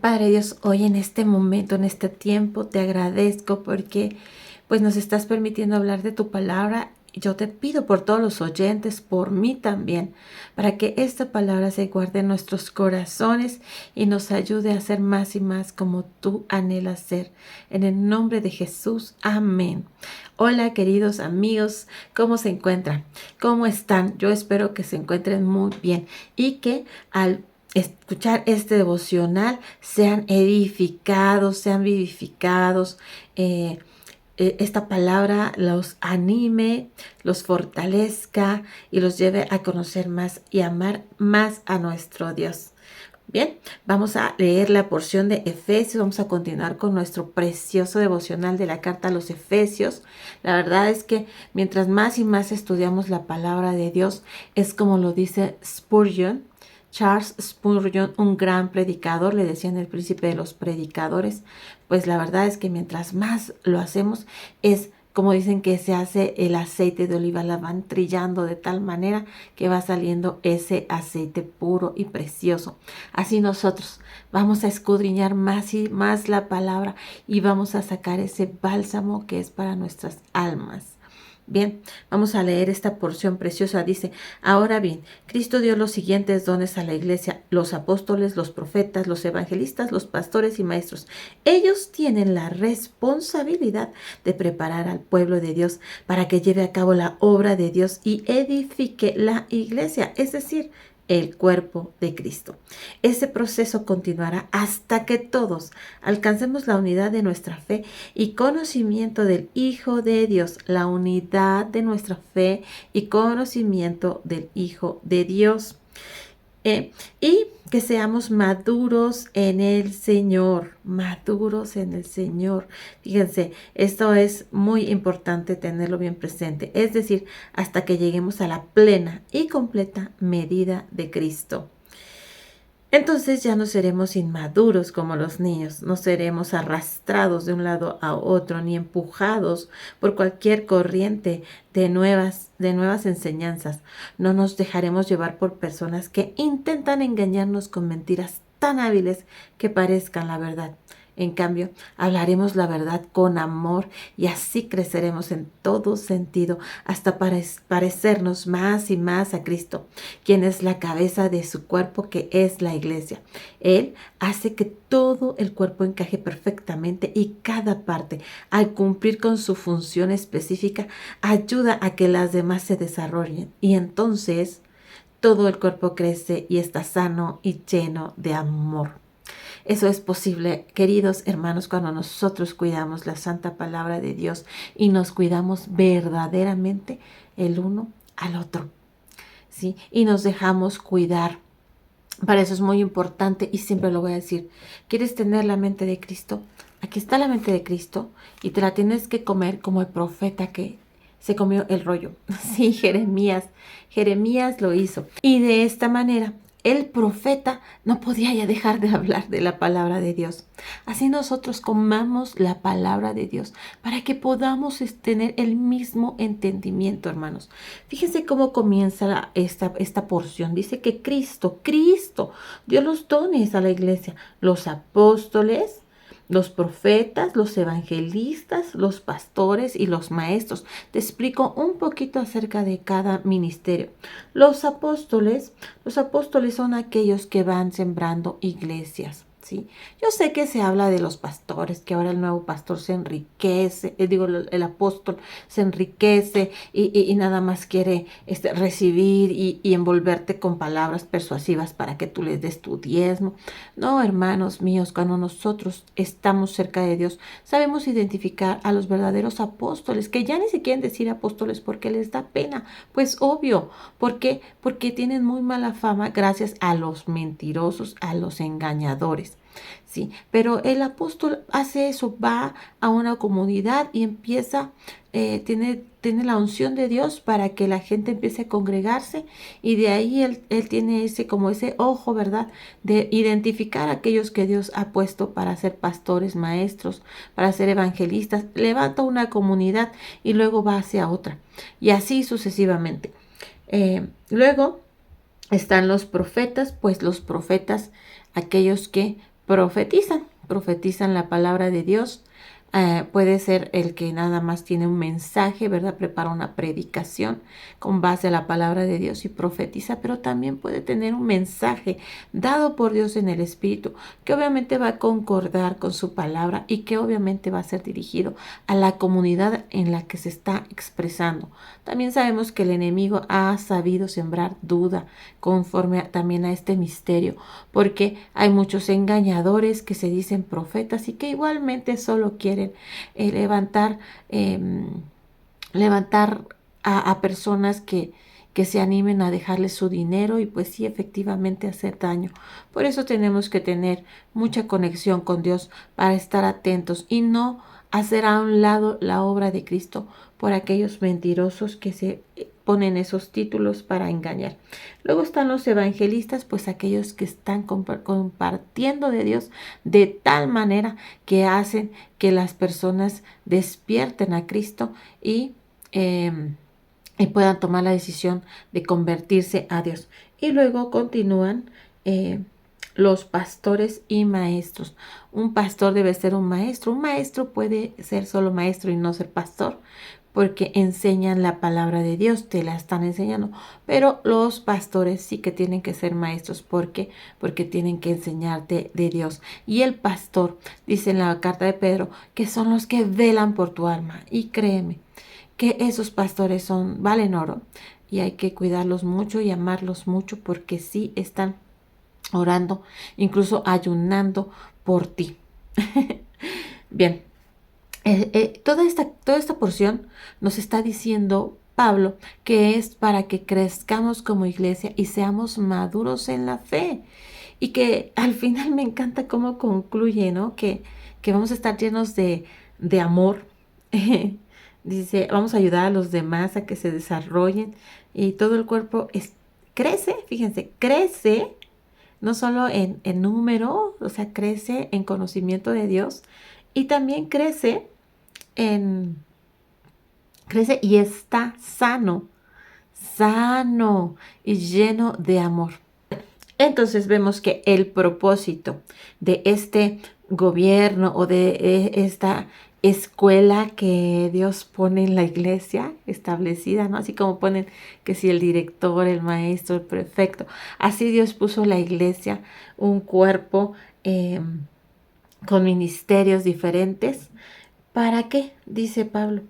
Padre Dios, hoy en este momento, en este tiempo, te agradezco porque pues nos estás permitiendo hablar de tu palabra. Yo te pido por todos los oyentes, por mí también, para que esta palabra se guarde en nuestros corazones y nos ayude a ser más y más como tú anhelas ser. En el nombre de Jesús, amén. Hola queridos amigos, ¿cómo se encuentran? ¿Cómo están? Yo espero que se encuentren muy bien y que al escuchar este devocional sean edificados, sean vivificados, esta palabra los anime, los fortalezca y los lleve a conocer más y amar más a nuestro Dios. Bien, vamos a leer la porción de Efesios, vamos a continuar con nuestro precioso devocional de la carta a los Efesios. La verdad es que mientras más y más estudiamos la palabra de Dios, es como lo dice Spurgeon, Charles Spurgeon, un gran predicador, le decían el príncipe de los predicadores. Pues la verdad es que mientras más lo hacemos, es como dicen que se hace el aceite de oliva, la van trillando de tal manera que va saliendo ese aceite puro y precioso. Así nosotros vamos a escudriñar más y más la palabra y vamos a sacar ese bálsamo que es para nuestras almas. Bien, vamos a leer esta porción preciosa. Dice, ahora bien, Cristo dio los siguientes dones a la iglesia: los apóstoles, los profetas, los evangelistas, los pastores y maestros. Ellos tienen la responsabilidad de preparar al pueblo de Dios para que lleve a cabo la obra de Dios y edifique la iglesia, es decir, el cuerpo de Cristo. Ese proceso continuará hasta que todos alcancemos la unidad de nuestra fe y conocimiento del Hijo de Dios, la unidad de nuestra fe y conocimiento del Hijo de Dios. Y que seamos maduros en el Señor, maduros en el Señor. Fíjense, esto es muy importante tenerlo bien presente, es decir, hasta que lleguemos a la plena y completa medida de Cristo. Entonces ya no seremos inmaduros como los niños, no seremos arrastrados de un lado a otro ni empujados por cualquier corriente de nuevas enseñanzas. No nos dejaremos llevar por personas que intentan engañarnos con mentiras tan hábiles que parezcan la verdad. En cambio, hablaremos la verdad con amor y así creceremos en todo sentido hasta parecernos más y más a Cristo, quien es la cabeza de su cuerpo, que es la iglesia. Él hace que todo el cuerpo encaje perfectamente y cada parte, al cumplir con su función específica, ayuda a que las demás se desarrollen y entonces todo el cuerpo crece y está sano y lleno de amor. Eso es posible, queridos hermanos, cuando nosotros cuidamos la santa palabra de Dios y nos cuidamos verdaderamente el uno al otro, ¿sí? Y nos dejamos cuidar. Para eso es muy importante y siempre lo voy a decir. ¿Quieres tener la mente de Cristo? Aquí está la mente de Cristo y te la tienes que comer como el profeta que se comió el rollo. Sí, Jeremías lo hizo. Y de esta manera, el profeta no podía ya dejar de hablar de la palabra de Dios. Así nosotros comamos la palabra de Dios para que podamos tener el mismo entendimiento, hermanos. Fíjense cómo comienza esta porción. Dice que Cristo dio los dones a la iglesia, los apóstoles, los profetas, los evangelistas, los pastores y los maestros. Te explico un poquito acerca de cada ministerio. Los apóstoles son aquellos que van sembrando iglesias. ¿Sí? Yo sé que se habla de los pastores, que ahora el nuevo pastor se enriquece, el apóstol se enriquece y nada más quiere recibir y envolverte con palabras persuasivas para que tú les des tu diezmo. No, hermanos míos, cuando nosotros estamos cerca de Dios, sabemos identificar a los verdaderos apóstoles, que ya ni se quieren decir apóstoles porque les da pena. Pues obvio, ¿por qué? Porque tienen muy mala fama gracias a los mentirosos, a los engañadores. Sí, pero el apóstol hace eso, va a una comunidad y empieza, tiene la unción de Dios para que la gente empiece a congregarse y de ahí él tiene ese ojo, ¿verdad? De identificar a aquellos que Dios ha puesto para ser pastores, maestros, para ser evangelistas. Levanta una comunidad y luego va hacia otra y así sucesivamente. Luego están los profetas, pues los profetas, aquellos que profetizan la palabra de Dios. Puede ser el que nada más tiene un mensaje, ¿verdad? Prepara una predicación con base a la palabra de Dios y profetiza, pero también puede tener un mensaje dado por Dios en el Espíritu, que obviamente va a concordar con su palabra y que obviamente va a ser dirigido a la comunidad en la que se está expresando. También sabemos que el enemigo ha sabido sembrar duda conforme también a este misterio, porque hay muchos engañadores que se dicen profetas y que igualmente solo quieren levantar, levantar a personas que se animen a dejarle su dinero y pues sí, efectivamente hacer daño. Por eso tenemos que tener mucha conexión con Dios para estar atentos y no hacer a un lado la obra de Cristo por aquellos mentirosos que se ponen esos títulos para engañar. Luego están los evangelistas, pues aquellos que están compartiendo de Dios de tal manera que hacen que las personas despierten a Cristo y puedan tomar la decisión de convertirse a Dios. Y luego continúan los pastores y maestros. Un pastor debe ser un maestro. Un maestro puede ser solo maestro y no ser pastor, porque enseñan la palabra de Dios, te la están enseñando. Pero los pastores sí que tienen que ser maestros. ¿Por qué? Porque tienen que enseñarte de Dios. Y el pastor, dice en la carta de Pedro, que son los que velan por tu alma. Y créeme que esos pastores valen oro y hay que cuidarlos mucho y amarlos mucho porque sí están orando, incluso ayunando por ti. Bien, toda esta porción nos está diciendo Pablo que es para que crezcamos como iglesia y seamos maduros en la fe. Y que al final me encanta cómo concluye, ¿no? Que vamos a estar llenos de amor. Dice, vamos a ayudar a los demás a que se desarrollen y todo el cuerpo crece, fíjense, crece no solo en número, o sea, crece en conocimiento de Dios y también crece y está sano y lleno de amor. Entonces vemos que el propósito de este gobierno o de esta escuela que Dios pone en la iglesia establecida, ¿no? Así como ponen que si el director, el maestro, el prefecto, así Dios puso la iglesia, un cuerpo con ministerios diferentes. ¿Para qué? Dice Pablo.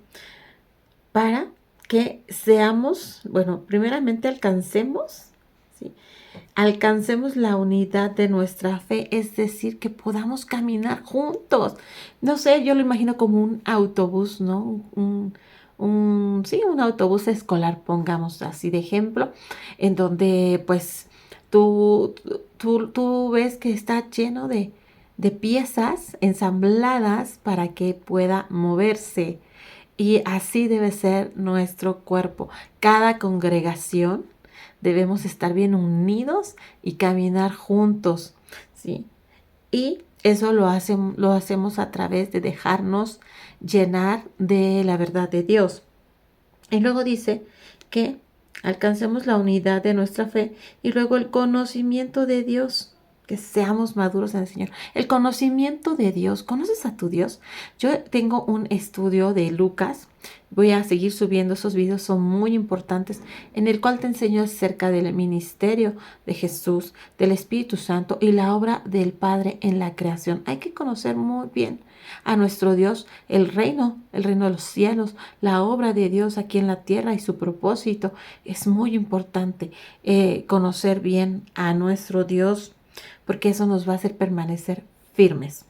Para que seamos, bueno, primeramente alcancemos la unidad de nuestra fe, es decir, que podamos caminar juntos. No sé, yo lo imagino como un autobús, ¿no? Sí, un autobús escolar, pongamos así de ejemplo, en donde pues tú ves que está lleno de piezas ensambladas para que pueda moverse. Y así debe ser nuestro cuerpo. Cada congregación debemos estar bien unidos y caminar juntos, ¿sí? Y eso lo hacemos a través de dejarnos llenar de la verdad de Dios. Y luego dice que alcancemos la unidad de nuestra fe y luego el conocimiento de Dios, que seamos maduros en el Señor. El conocimiento de Dios. ¿Conoces a tu Dios? Yo tengo un estudio de Lucas. Voy a seguir subiendo esos videos, son muy importantes, en el cual te enseño acerca del ministerio de Jesús, del Espíritu Santo y la obra del Padre en la creación. Hay que conocer muy bien a nuestro Dios, el reino de los cielos, la obra de Dios aquí en la tierra y su propósito. Es muy importante conocer bien a nuestro Dios, porque eso nos va a hacer permanecer firmes,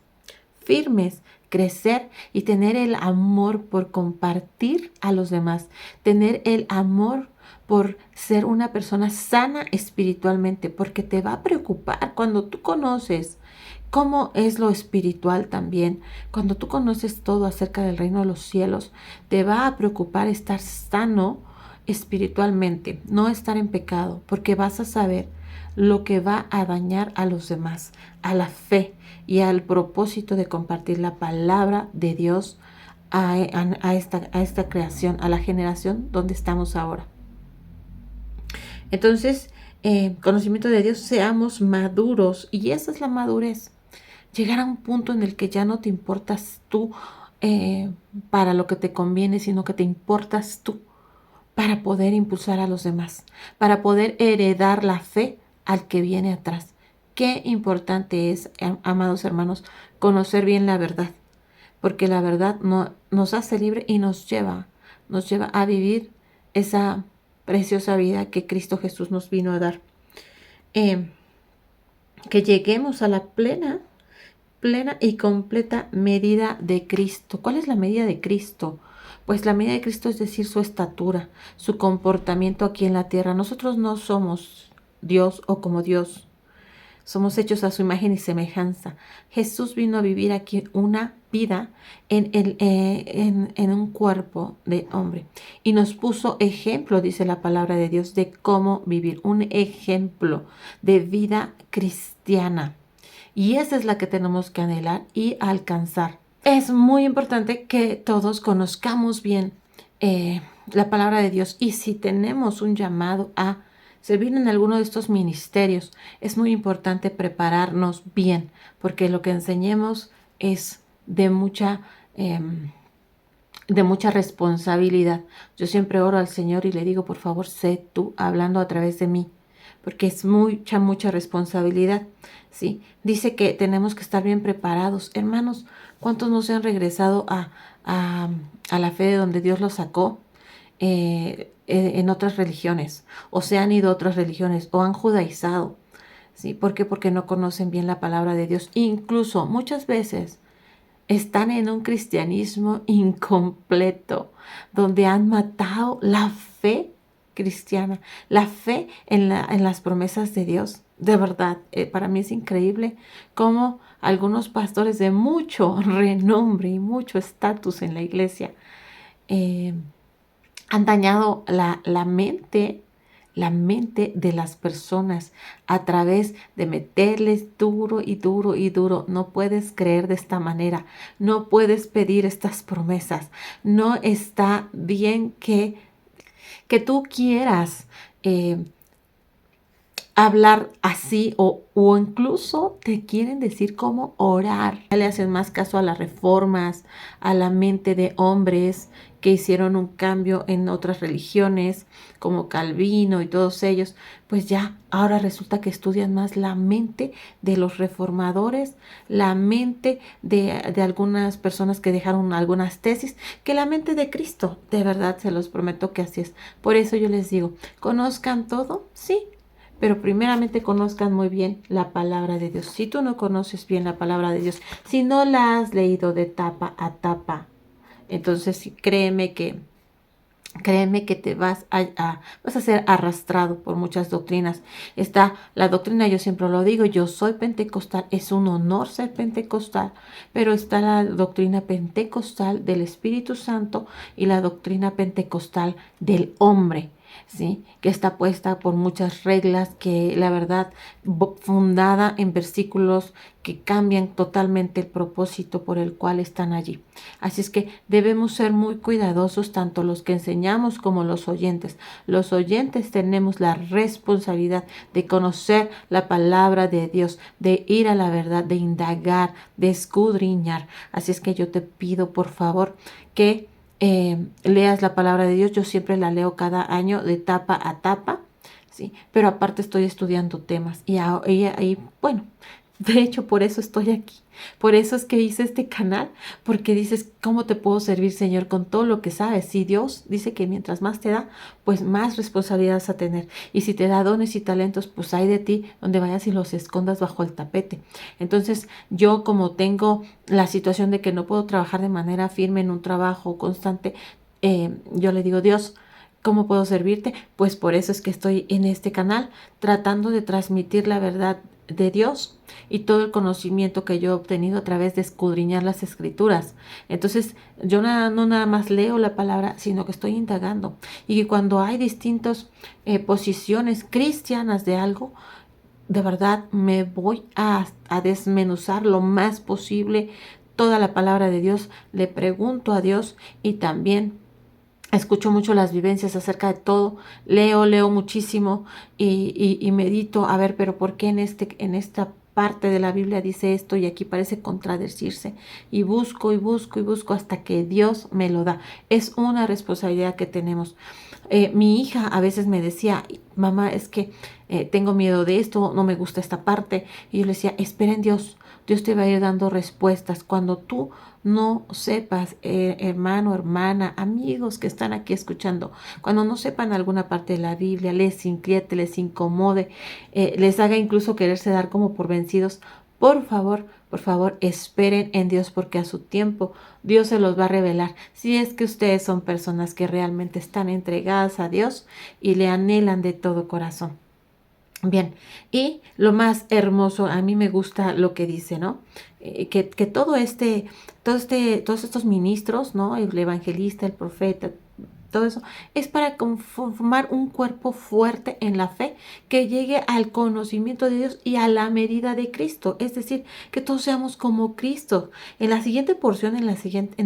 crecer y tener el amor por compartir a los demás, tener el amor por ser una persona sana espiritualmente, porque te va a preocupar cuando tú conoces cómo es lo espiritual también. Cuando tú conoces todo acerca del reino de los cielos, te va a preocupar estar sano espiritualmente, no estar en pecado, porque vas a saber lo que va a dañar a los demás, a la fe y al propósito de compartir la palabra de Dios a esta creación, a la generación donde estamos ahora. Entonces, conocimiento de Dios, seamos maduros, y esa es la madurez. llegar a un punto en el que ya no te importas tú para lo que te conviene, sino que te importas tú para poder impulsar a los demás, para poder heredar la fe al que viene atrás. Qué importante es, amados hermanos, conocer bien la verdad, porque la verdad nos hace libre y nos lleva a vivir esa preciosa vida que Cristo Jesús nos vino a dar. Que lleguemos a la plena y completa medida de Cristo. ¿Cuál es la medida de Cristo? Pues la medida de Cristo es decir, su estatura, su comportamiento aquí en la tierra. Nosotros no somos Dios o como Dios. Somos hechos a su imagen y semejanza. Jesús vino a vivir aquí una vida en un cuerpo de hombre. Y nos puso ejemplo, dice la palabra de Dios, de cómo vivir. Un ejemplo de vida cristiana. Y esa es la que tenemos que anhelar y alcanzar. Es muy importante que todos conozcamos bien la palabra de Dios. Y si tenemos un llamado a servir en alguno de estos ministerios, es muy importante prepararnos bien, porque lo que enseñemos es de mucha responsabilidad. Yo siempre oro al Señor y le digo, por favor, sé tú hablando a través de mí, porque es mucha responsabilidad, ¿sí? Dice que tenemos que estar bien preparados. Hermanos, ¿cuántos no se han regresado a la fe de donde Dios los sacó en otras religiones? O se han ido a otras religiones, o han judaizado, ¿sí? ¿Por qué? Porque no conocen bien la palabra de Dios. Incluso muchas veces están en un cristianismo incompleto, donde han matado la fe cristiana, la fe en las promesas de Dios. De verdad, para mí es increíble cómo algunos pastores de mucho renombre y mucho estatus en la iglesia han dañado la mente de las personas a través de meterles duro y duro y duro. No puedes creer de esta manera, no puedes pedir estas promesas. No está bien que tú quieras hablar así o incluso te quieren decir cómo orar. Le hacen más caso a las reformas, a la mente de hombres que hicieron un cambio en otras religiones como Calvino y todos ellos. Pues ya ahora resulta que estudian más la mente de los reformadores, la mente de algunas personas que dejaron algunas tesis, que la mente de Cristo. De verdad, se los prometo que así es. Por eso yo les digo, ¿conozcan todo? Sí, pero primeramente conozcan muy bien la palabra de Dios. Si tú no conoces bien la palabra de Dios, si no la has leído de tapa a tapa, entonces créeme que te vas a ser arrastrado por muchas doctrinas. Está la doctrina, yo siempre lo digo, yo soy pentecostal, es un honor ser pentecostal, pero está la doctrina pentecostal del Espíritu Santo y la doctrina pentecostal del hombre, ¿sí? Que está puesta por muchas reglas, que la verdad fundada en versículos que cambian totalmente el propósito por el cual están allí. Así es que debemos ser muy cuidadosos, tanto los que enseñamos como los oyentes. Los oyentes tenemos la responsabilidad de conocer la palabra de Dios, de ir a la verdad, de indagar, de escudriñar. Así es que yo te pido, por favor, que leas la palabra de Dios. Yo siempre la leo cada año de tapa a tapa, ¿sí? Pero aparte estoy estudiando temas y ahí, bueno, de hecho por eso estoy aquí. Por eso es que hice este canal, porque dices, ¿cómo te puedo servir, Señor, con todo lo que sabes? Si Dios dice que mientras más te da, pues más responsabilidad vas a tener. Y si te da dones y talentos, pues hay de ti donde vayas y los escondas bajo el tapete. Entonces, yo como tengo la situación de que no puedo trabajar de manera firme en un trabajo constante, yo le digo, Dios, ¿cómo puedo servirte? Pues por eso es que estoy en este canal, tratando de transmitir la verdad de Dios y todo el conocimiento que yo he obtenido a través de escudriñar las escrituras. Entonces yo no nada más leo la palabra, sino que estoy indagando, y que cuando hay distintas posiciones cristianas de algo, de verdad me voy a desmenuzar lo más posible toda la palabra de Dios. Le pregunto a Dios y también escucho mucho las vivencias acerca de todo, leo muchísimo y medito, a ver, pero ¿por qué en esta parte de la Biblia dice esto y aquí parece contradecirse. Y busco y busco y busco hasta que Dios me lo da. Es una responsabilidad que tenemos. Mi hija a veces me decía, mamá, es que tengo miedo de esto, no me gusta esta parte. Y yo le decía, espera en Dios, Dios te va a ir dando respuestas. Cuando tú no sepas, hermano, hermana, amigos que están aquí escuchando, cuando no sepan alguna parte de la Biblia, les inquiete, les incomode, les haga incluso quererse dar como por vencidos, por favor, esperen en Dios porque a su tiempo Dios se los va a revelar. Si es que ustedes son personas que realmente están entregadas a Dios y le anhelan de todo corazón. Bien, y lo más hermoso, a mí me gusta lo que dice, ¿no? Que todos estos ministros, ¿no? El evangelista, el profeta, todo eso, es para conformar un cuerpo fuerte en la fe que llegue al conocimiento de Dios y a la medida de Cristo. Es decir, que todos seamos como Cristo. En la siguiente porción, en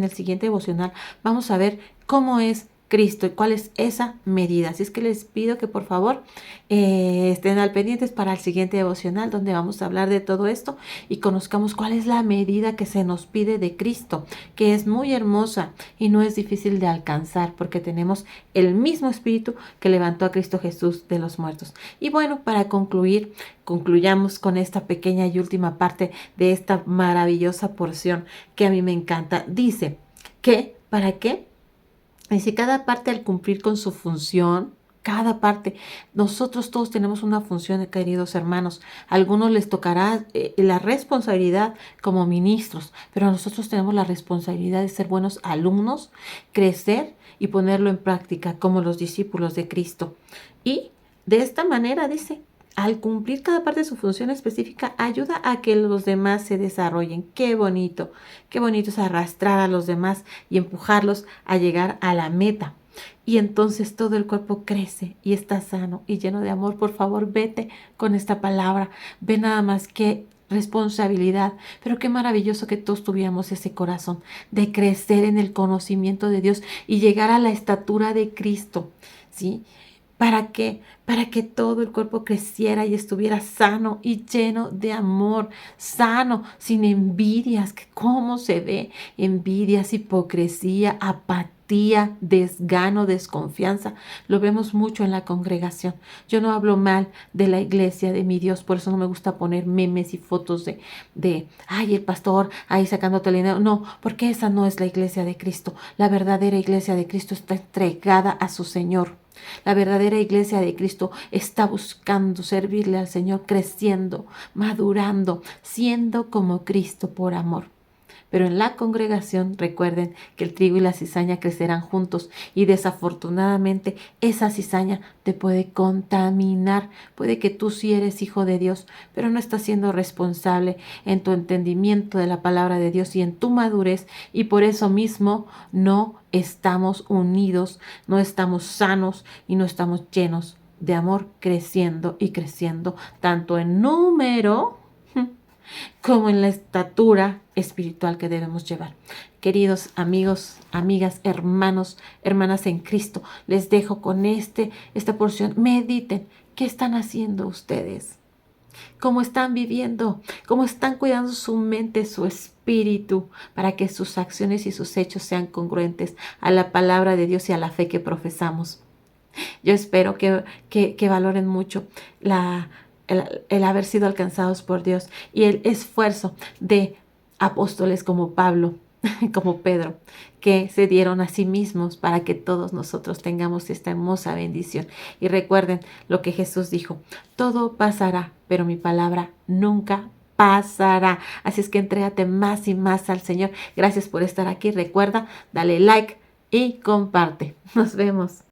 el siguiente devocional, vamos a ver cómo es Cristo y cuál es esa medida. Así es que les pido que por favor estén al pendientes para el siguiente devocional donde vamos a hablar de todo esto y conozcamos cuál es la medida que se nos pide de Cristo, que es muy hermosa y no es difícil de alcanzar porque tenemos el mismo Espíritu que levantó a Cristo Jesús de los muertos. Y bueno, para concluir, concluyamos con esta pequeña y última parte de esta maravillosa porción que a mí me encanta. Dice que, ¿para qué? Dice, cada parte al cumplir con su función, cada parte, nosotros todos tenemos una función, queridos hermanos. A algunos les tocará la responsabilidad como ministros, pero nosotros tenemos la responsabilidad de ser buenos alumnos, crecer y ponerlo en práctica como los discípulos de Cristo. Y de esta manera, dice, al cumplir cada parte de su función específica, ayuda a que los demás se desarrollen. Qué bonito es arrastrar a los demás y empujarlos a llegar a la meta. Y entonces todo el cuerpo crece y está sano y lleno de amor. Por favor, vete con esta palabra. Ve nada más que responsabilidad, pero qué maravilloso que todos tuviéramos ese corazón de crecer en el conocimiento de Dios y llegar a la estatura de Cristo, ¿sí? ¿Para qué? Para que todo el cuerpo creciera y estuviera sano y lleno de amor, sano, sin envidias, que cómo se ve envidias, hipocresía, apatía, desgano, desconfianza. Lo vemos mucho en la congregación. Yo no hablo mal de la iglesia, de mi Dios, por eso no me gusta poner memes y fotos ay, el pastor, ahí sacándote el dinero. No, porque esa no es la iglesia de Cristo. La verdadera iglesia de Cristo está entregada a su Señor. La verdadera iglesia de Cristo está buscando servirle al Señor, creciendo, madurando, siendo como Cristo por amor. Pero en la congregación recuerden que el trigo y la cizaña crecerán juntos y desafortunadamente esa cizaña te puede contaminar. Puede que tú sí eres hijo de Dios, pero no estás siendo responsable en tu entendimiento de la palabra de Dios y en tu madurez y por eso mismo no estamos unidos, no estamos sanos y no estamos llenos de amor creciendo y creciendo tanto en número como en la estatura espiritual que debemos llevar. Queridos amigos, amigas, hermanos, hermanas en Cristo, les dejo con esta porción. Mediten, ¿qué están haciendo ustedes? ¿Cómo están viviendo? ¿Cómo están cuidando su mente, su espíritu, para que sus acciones y sus hechos sean congruentes a la palabra de Dios y a la fe que profesamos? Yo espero que valoren mucho el haber sido alcanzados por Dios y el esfuerzo de apóstoles como Pablo, como Pedro, que se dieron a sí mismos para que todos nosotros tengamos esta hermosa bendición. Y recuerden lo que Jesús dijo, todo pasará, pero mi palabra nunca pasará. Así es que entrégate más y más al Señor. Gracias por estar aquí. Recuerda, dale like y comparte. Nos vemos.